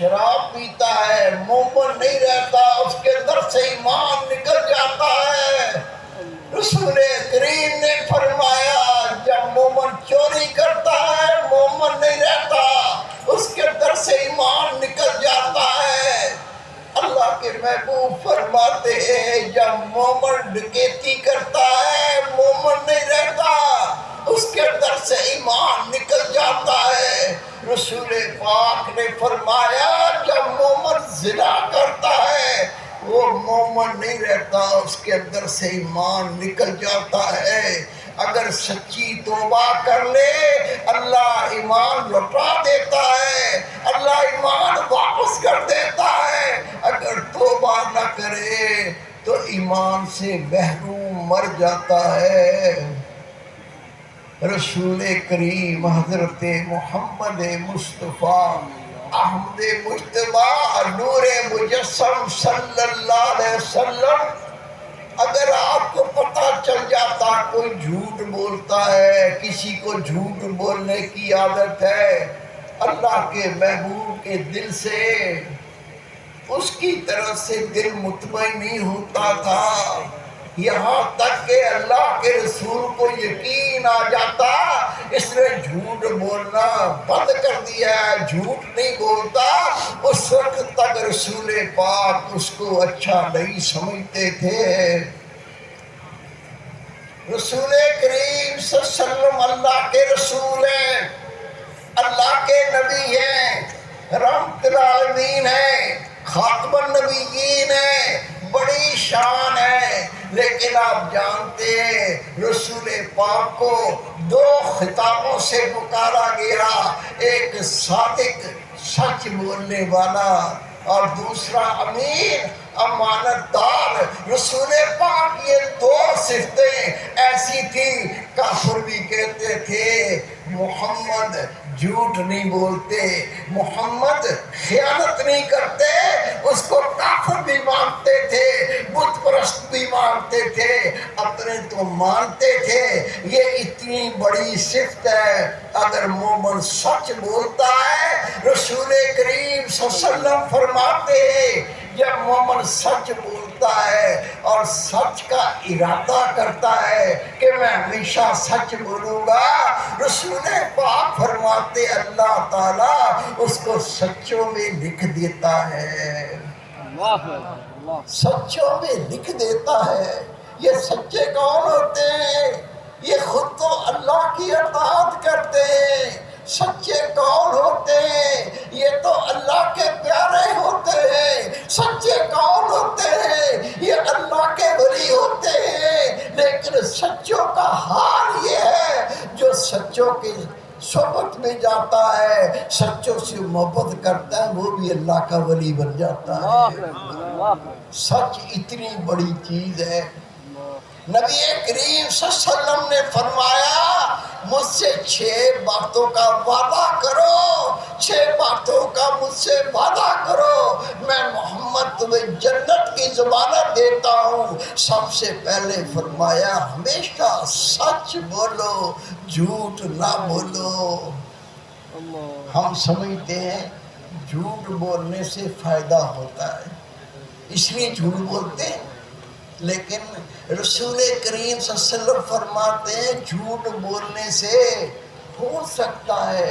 شراب پیتا ہے مومن نہیں رہتا، اس کے اندر سے ایمان نکل جاتا ہے۔ رسول کریم نے فرمایا جب مومن چوری کرتا ہے مومن نہیں رہتا، اس کے اندر سے ایمان نکل جاتا ہے۔ اللہ کے محبوب فرماتے ہیں جب مومن ڈکیتی کرتا ہے مومن نہیں رہتا، اس کے اندر سے ایمان نکل جاتا ہے۔ رسول پاک نے فرمایا جب مومن زنا کرتا ہے وہ مومن نہیں رہتا، اس کے اندر سے ایمان نکل جاتا ہے۔ اگر سچی توبہ کر لے اللہ ایمان لوٹا دیتا ہے، اللہ ایمان واپس کر دیتا ہے۔ اگر توبہ نہ کرے تو ایمان سے محروم مر جاتا ہے۔ رسول کریم حضرت محمد مصطفیٰ احمد مجتبیٰ نور مجسم صلی اللہ علیہ وسلم، اگر آپ کو پتہ چل جاتا کوئی جھوٹ بولتا ہے، کسی کو جھوٹ بولنے کی عادت ہے، اللہ کے محبوب کے دل سے اس کی طرف سے دل مطمئن نہیں ہوتا تھا، یہاں تک کہ اللہ کے رسول کو یقین آ جاتا اس نے جھوٹ بولنا بند کر دیا ہے، جھوٹ نہیں بولتا۔ اس وقت تک رسول پاک اس کو اچھا نہیں سمجھتے تھے۔ رسول کریم صلی اللہ علیہ وسلم اللہ کے رسول ہیں، اللہ کے نبی ہیں، رحمت للعالمین ہیں، خاتم النبیین ہیں، بڑی شان ہے۔ لیکن آپ جانتے ہیں رسول پاک کو دو خطابوں سے پکارا گیا، ایک صادق سچ بولنے والا اور دوسرا امین امانت دار۔ رسول پاک یہ دو صفتیں ایسی تھیں کافر بھی کہتے تھے محمد جھوٹ نہیں بولتے، محمد خیانت نہیں کرتے، اس کو کافر بھی مانتے تھے، بت پرست بھی مانتے تھے، اپنے تو مانتے تھے۔ یہ اتنی بڑی صفت ہے، اگر مومن سچ بولتا ہے رسول کریم صلی اللہ علیہ وسلم فرماتے ہیں جب مومن سچ بولتا ہے اور سچ کا ارادہ کرتا ہے کہ میں ہمیشہ سچ بولوں گا، رسول پاک فرماتے اللہ تعالیٰ اس کو سچوں میں لکھ دیتا ہے، سچوں میں لکھ دیتا ہے۔ یہ سچے کون ہوتے ہیں؟ یہ خود تو اللہ کی اطاعت کرتے ہیں۔ سچے کون ہوتے ہیں؟ یہ تو اللہ کے پیارے ہوتے ہیں۔ سچے کون ہوتے ہیں؟ یہ اللہ کے ولی ہوتے ہیں۔ لیکن سچوں کا حال یہ ہے جو سچوں کے صحبت میں جاتا ہے، سچوں سے محبت کرتا ہے، وہ بھی اللہ کا ولی بن جاتا ہے۔ سچ اتنی بڑی چیز ہے۔ نبی کریم صلی اللہ علیہ وسلم نے فرمایا مجھ سے 6 باتوں کا وعدہ کرو، 6 باتوں کا مجھ سے وعدہ کرو، میں محمد تمہیں جنت کی ضمانت دیتا ہوں۔ سب سے پہلے فرمایا ہمیشہ سچ بولو، جھوٹ نہ بولو۔ ہم سمجھتے ہیں جھوٹ بولنے سے فائدہ ہوتا ہے اس لیے جھوٹ بولتے ہیں، لیکن رسول کریم صلی اللہ علیہ وسلم فرماتے ہیں جھوٹ بولنے سے ہو سکتا ہے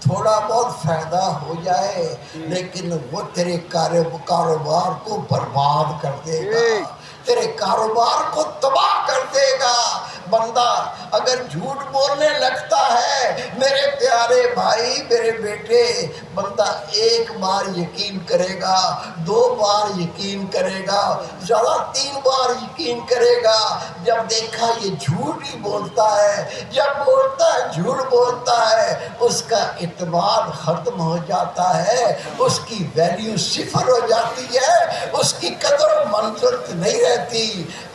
تھوڑا بہت فائدہ ہو جائے، لیکن وہ تیرے کاروبار کو برباد کر دے گا، تیرے کاروبار کو تباہ کر دے گا۔ بندہ اگر جھوٹ بولنے لگتا ہے میرے پیارے بھائی میرے بیٹے، بندہ 1 بار یقین کرے گا، 2 بار یقین کرے گا، زیادہ 3 بار یقین کرے گا۔ جب دیکھا یہ جھوٹ ہی بولتا ہے، جب بولتا ہے جھوٹ بولتا ہے، اس کا اعتماد ختم ہو جاتا ہے، اس کی ویلیو 0 ہو جاتی ہے، اس کی قدر و منزلت نہیں رہتی۔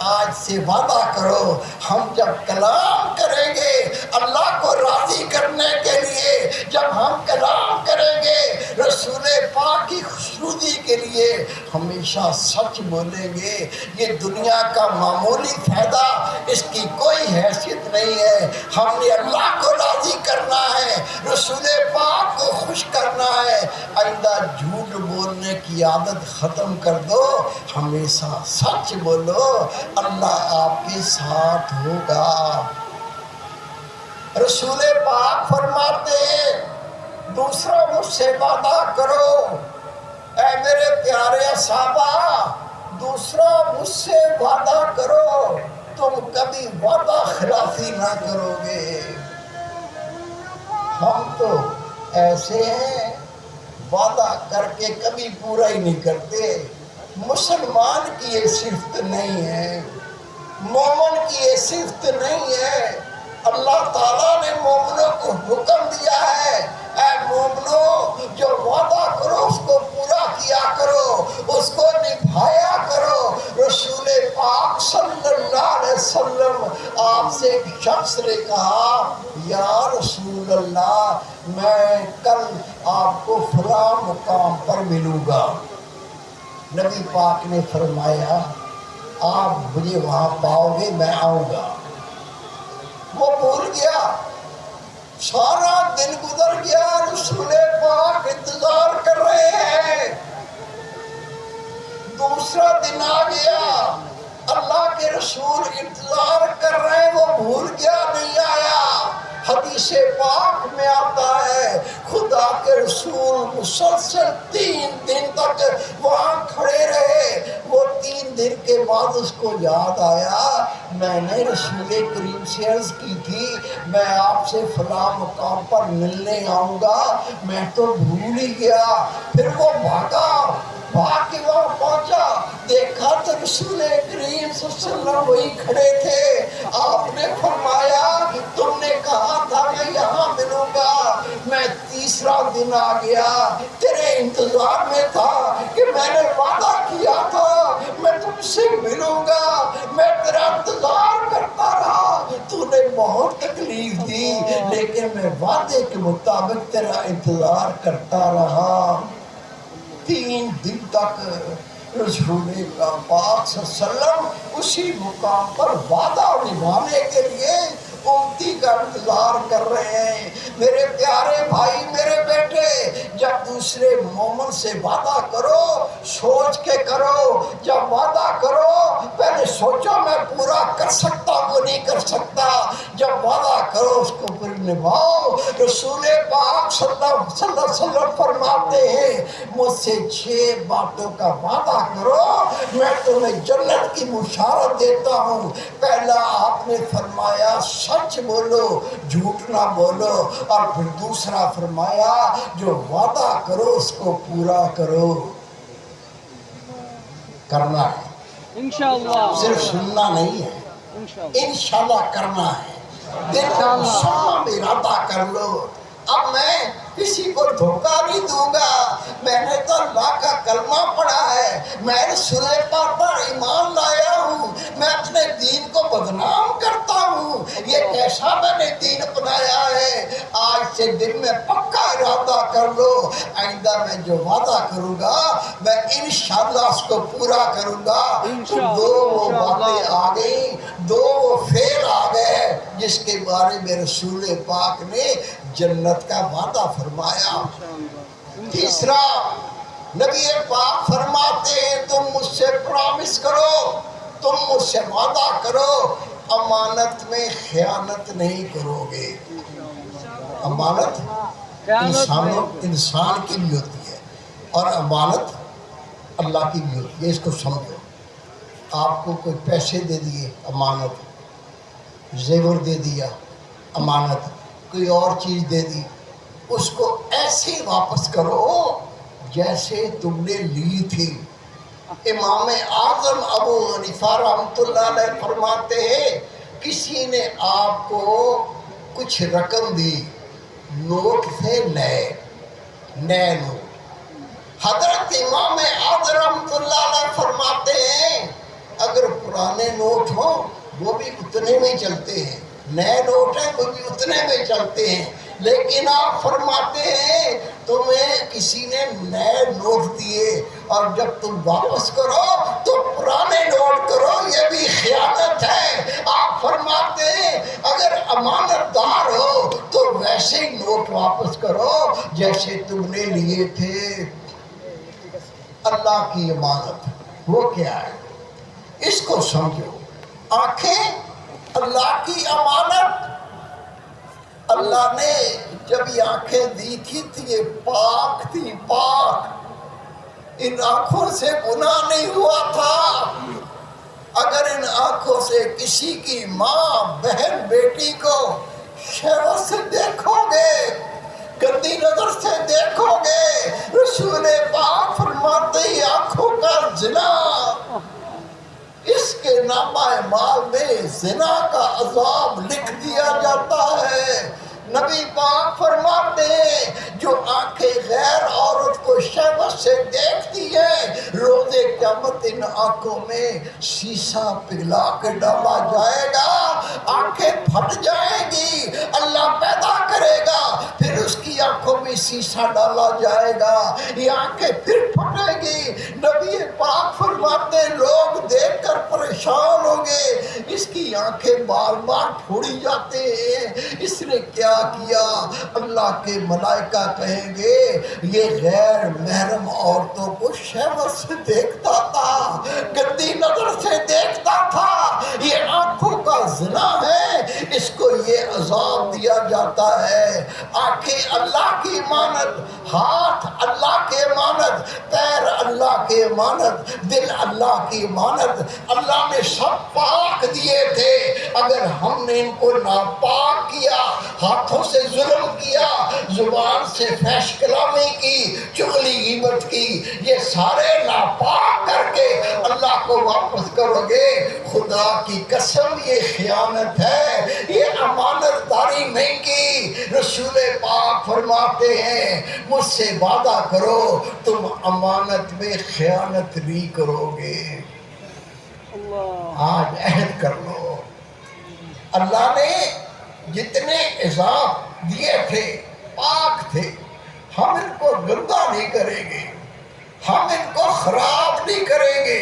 آج سے وعدہ کرو ہم جب کلام کریں گے اللہ کو راضی کرنے کے لیے، جب ہم کلام کریں گے رسول پاک کی خوشنودی کے لیے، ہمیشہ سچ بولیں گے۔ یہ دنیا کا معمولی فائدہ اس کی کوئی حیثیت نہیں ہے۔ ہم نے اللہ کو راضی کرنا ہے، رسول پاک کو خوش کرنا ہے۔ آئندہ جھوٹ سننے کی عادت ختم کر دو، ہمیشہ سچ بولو، اللہ آپ کے ساتھ ہوگا۔ رسول پاک فرماتے ہیں دوسرا مجھ سے وعدہ کرو، اے میرے پیارے صحابہ دوسرا مجھ سے وعدہ کرو، تم کبھی وعدہ خلافی نہ کرو گے۔ ہم تو ایسے ہیں وعدہ کر کے کبھی پورا ہی نہیں کرتے۔ مسلمان کی یہ صفت نہیں ہے، مومن کی یہ صفت نہیں ہے۔ اللہ تعالیٰ نے مومنوں کو حکم دیا ہے، اے مومنوں جو وعدہ کرو اس کو پورا کیا کرو، اس کو نبھایا کرو۔ رسول پاک صلی اللہ علیہ وسلم آپ سے ایک شخص نے کہا یا رسول اللہ میں کل آپ کو فلاں مقام پر ملوں گا۔ نبی پاک نے فرمایا آپ مجھے وہاں پاؤ گے، میں آؤں گا۔ وہ بھول گیا، سارا دن گزر گیا، رسول پاک انتظار کر رہے ہیں۔ دوسرا دن آ گیا، اللہ کے رسول انتظار کر رہے ہیں، وہ بھول گیا نہیں آیا۔ حدیث پاک میں آتا ہے خدا کے رسول مسلسل 3 دن تک وہاں کھڑے رہے۔ وہ 3 دن کے بعد اس کو یاد آیا میں نے رسول کریم سے عرض کی تھی میں آپ سے فلاں مقام پر ملنے آؤں گا، میں تو بھول ہی گیا۔ پھر وہ بھاگ کے وہاں پہنچا، دیکھا تو رسول کریم صلی اللہ علیہ وسلم وہی کھڑے تھے۔ آپ نے فرمایا تم نے کہا تھا میں یہاں ملوں گا۔ میں تیسرا دن آ گیا، تیرے انتظار میں تھا کہ میں نے وعدہ کیا تھا میں تم سے ملوں گا، میں تیرا انتظار کرتا رہا، تو نے بہت تکلیف دی لیکن میں وعدے کے مطابق تیرا انتظار کرتا رہا۔ 3 دن تک رسول پاک صلی اللہ علیہ وسلم اسی مقام پر وعدہ نبھانے کے لیے امتی کا انتظار کر رہے ہیں۔ میرے پیارے بھائی میرے بیٹے جب دوسرے مومن سے وعدہ کرو سوچ کے کرو، جب وعدہ کرو پہلے سوچو میں پورا کر سکتا وہ نہیں کر سکتا، جب وعدہ کرو اس کو پھر نبھاؤ۔ رسول پاک صلی اللہ علیہ وسلم فرماتے ہیں مجھ سے 6 باتوں کا وعدہ کرو میں تمہیں جنت کی بشارت دیتا ہوں۔ پہلا آپ نے فرمایا سچ بولو جھوٹ نہ بولو، اور پھر دوسرا فرمایا جو وعدہ کرو اس کو پورا کرو۔ کرنا ہے انشاءاللہ، صرف سننا نہیں ہے، انشاءاللہ کرنا ہے۔ دل میں صاف ارادہ کر لو اب میں کسی کو دھوکہ نہیں دوں گا، میں نے تو اللہ کا کلمہ پڑھا ہے، میں رسول پاک پر ایمان لایا ہوں، میں اپنے دین کو بدنام کرتا ہوں، یہ کیسا میں نے دین اپنایا ہے۔ آج سے دل میں پکا ارادہ کر لو آئندہ میں جو وعدہ کروں گا میں انشاءاللہ اس کو پورا کروں گا۔ تو 2 باتیں آ گئی، 2 فعل آ گئے جس کے بارے میں رسول پاک نے جنت کا وعدہ فرمایا۔ تیسرا نبی پاک فرماتے ہیں تم مجھ سے پرامس کرو، تم مجھ سے وعدہ کرو امانت میں خیانت نہیں کرو گے۔ امانت انسان کی بھی ہوتی ہے اور امانت اللہ کی بھی ہوتی ہے، اس کو سمجھو۔ آپ کو کوئی پیسے دے دیے امانت، زیور دے دیا امانت، کوئی اور چیز دے دی، اس کو ایسے واپس کرو جیسے تم نے لی تھی۔ امام اعظم ابو حنیفہ رحمۃ اللہ علیہ فرماتے ہیں کسی نے آپ کو کچھ رقم دی، نوٹ تھے نئے نوٹ، حضرت امام اعظم رحمۃ اللہ علیہ فرماتے ہیں اگر پرانے نوٹ ہوں وہ بھی اتنے میں چلتے ہیں، نئے نوٹ ہیں وہ بھی اتنے میں چلتے ہیں، لیکن آپ فرماتے ہیں تمہیں کسی نے نئے نوٹ دیے اور جب تم واپس کرو تو پرانے نوٹ کرو، یہ بھی خیانت ہے۔ آپ فرماتے ہیں اگر امانت دار ہو تو ویسے ہی نوٹ واپس کرو جیسے تم نے لیے تھے۔ اللہ کی امانت وہ کیا ہے؟ اس کو سمجھو. آنکھیں اللہ کی امانت. اللہ نے جب یہ آنکھیں دی تھی تو یہ پاک تھی، پاک. ان آنکھوں سے گناہ نہیں ہوا تھا. اگر ان آنکھوں سے کسی کی ماں بہن بیٹی کو شہوت سے دیکھو گے، گندی نظر سے دیکھو گے، رسول پاک فرماتے ہیں آنکھوں کا زنا، اس کے نامہ اعمال میں زنا کا عذاب لکھ دیا جاتا ہے. نبی پاک فرماتے ہیں جو آنکھیں غیر عورت کو شہوت سے دیکھتی ہیں، روز قیامت ان آنکھوں میں شیشہ پگھلا کے ڈالا جائے گا، آنکھیں پھٹ جائیں گی. اللہ پیدا کرے گا، پھر اس کی آنکھوں میں شیشہ ڈالا جائے گا، یہ آنکھیں پھر پھٹے گی. نبی پاک فرماتے ہیں لوگ دیکھ کر پریشان ہوں گے، اس کی آنکھیں بار بار پھوڑی جاتے ہیں، اس نے کیا کیا؟ اللہ کے ملائکہ کہیں گے یہ غیر محرم عورتوں کو شہوت سے دیکھتا تھا، گندی نظر سے دیکھتا تھا، یہ آنکھوں کا زنا ہے، اس کو یہ عذاب دیا جاتا ہے. آنکھیں اللہ کی امانت، ہاتھ اللہ کی امانت، پیر اللہ کی امانت، دل اللہ کی امانت. اللہ نے سب پاک دیے تھے، اگر ہم نے ان کو ناپاک کیا، ہاتھوں سے ظلم کیا، زبان سے فحش کلامی کی، چغلی غیبت کی، یہ سارے ناپاک کر کے اللہ کو واپس کرو گے، خدا کی قسم یہ خیانت ہے، یہ امانت داری نہیں کی. رسول پاک فرماتے ہیں مجھ سے وعدہ کرو تم امانت میں خیانت نہیں کرو گے. آج عہد کر لو. اللہ نے جتنے عذاب دیے تھے پاک تھے، ہم ان کو گندا نہیں کریں گے، ہم ان کو خراب نہیں کریں گے،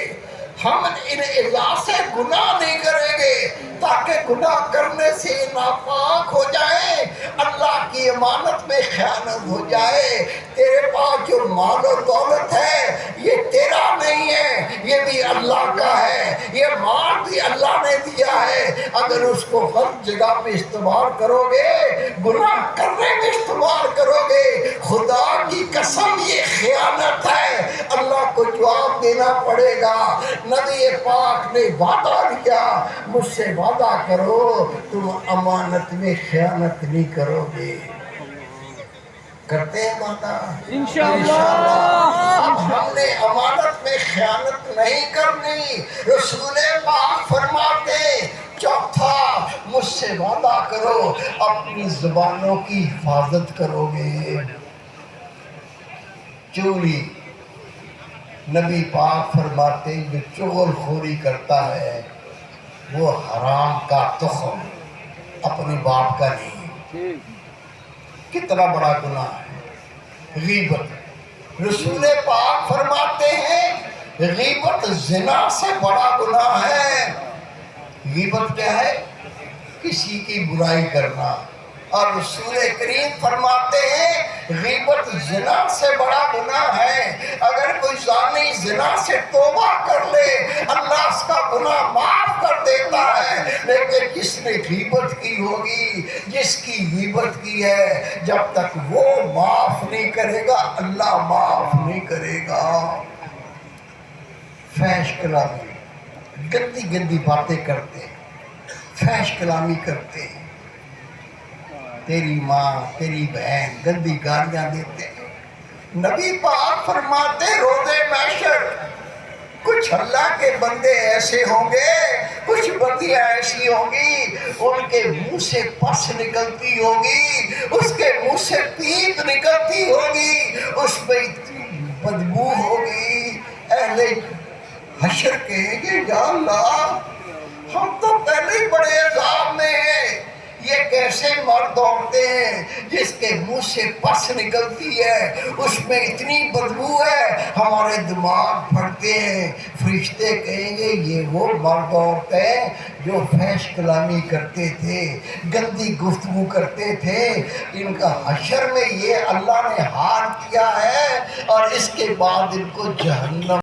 ہم ان عذاب سے گناہ نہیں کریں گے تاکہ گناہ کرنے سے ناپاک ہو جائیں، اللہ کی امانت میں خیانت ہو جائے. تیرے پاس جو مال و دولت ہے یہ تیرا نہیں ہے، یہ بھی اللہ کا ہے، یہ مال بھی اللہ نے دیا ہے. اگر اس کو غلط جگہ پہ استعمال کرو گے، گناہ کرنے میں استعمال کرو گے، خدا کی قسم یہ خیانت ہے، اللہ کو جواب دینا پڑے گا. نبی پاک نے وعدہ لیا مجھ سے وعدہ کرو تم امانت میں خیانت نہیں کرو گے. کرتے ہیں وعدہ انشاءاللہ. اب ہم نے امانت میں خیانت نہیں کرنی. رسول پاک فرماتے چوتھا مجھ سے وعدہ کرو اپنی زبانوں کی حفاظت کرو گے. چوری، نبی پاک فرماتے جو چغل خوری کرتا ہے وہ حرام کا تخم اپنے باپ کا نہیں. کتنا بڑا گناہ ہے غیبت. رسول پاک فرماتے ہیں غیبت زنا سے بڑا گناہ ہے. غیبت کیا ہے؟ کسی کی برائی کرنا. اور رسول کریم فرماتے ہیں غیبت زنا سے بڑا گناہ ہے. اگر کوئی زانی زنا سے توبہ کر لے اللہ اس کا گناہ معاف کر دیتا ہے، لیکن جس نے غیبت کی ہوگی، جس کی غیبت کی ہے، جب تک وہ معاف نہیں کرے گا اللہ معاف نہیں کرے گا. فحش کلامی، گندی گندی باتیں کرتے ہیں، فحش کلامی کرتے ہیں، تیری ماں تیری بہن گندی گالیاں دیتے ہیں. نبی پاک فرماتے روزے محشر کچھ اللہ کے بندے ایسے ہوں گے، کچھ بندیاں ایسی ہوں گی ان کے منہ سے پس نکلتی ہوگی، اس کے منہ سے پیپ نکلتی ہوگی، اس میں اتنی بدبو ہوگی. اہل حشر کہیں گے یا اللہ ہم تو پہلے ہی بڑے عذاب میں ہیں، یہ کیسے مرد ہوتے ہیں جس کے منہ سے پس نکلتی ہے، اس میں اتنی بدبو ہے، ہمارے دماغ پھٹتے ہیں، فرشتے کہیں گے یہ وہ مرد عورتیں ہیں جو فحش کلامی کرتے تھے، گندی گفتگو کرتے تھے، ان کا حشر میں یہ اللہ نے حال کیا ہے اور اس کے بعد ان کو جہنم